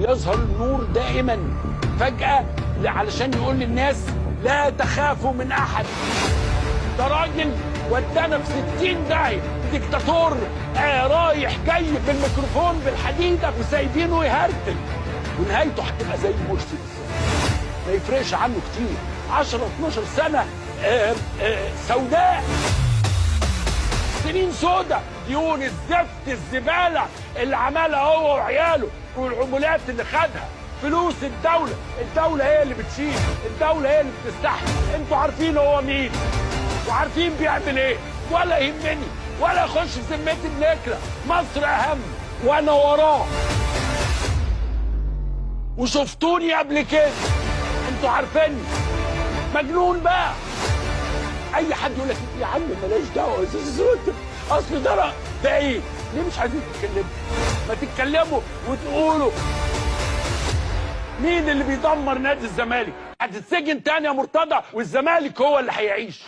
ويظهر النور دائما فجأة علشان يقول للناس لا تخافوا من أحد. ده راجل ودانا في 60 داهية، ديكتاتور رايح جاي بالميكروفون بالحديدة وسايبينه يهرتل، ونهايته هتبقى زي مرسي بالظبط. ما يفرقش عنه كتير، 10 12 سنة سوداء، سنين سودة، ديون الزفت الزبالة اللي عملها هو وعياله، والعمولات اللي خدها، فلوس الدولة هي اللي بتشيل، الدولة هي اللي بتستحمل. انتوا عارفين هو مين وعارفين بيعمل ايه، ولا يهمني ولا اخش في ذمتي بنكره. مصر اهم وانا وراه، وشفتوني قبل كده، انتوا عارفيني. مجنون بقى. اي حد يقول لك يا عم ماليش دعوه يا زوزوت، اصل ده ايه؟ ليه مش عايزين تتكلموا؟ ما تتكلموا وتقولوا. مين اللي بيدمر نادي الزمالك؟ هتتسجن تاني يا مرتضى، والزمالك هو اللي هيعيش.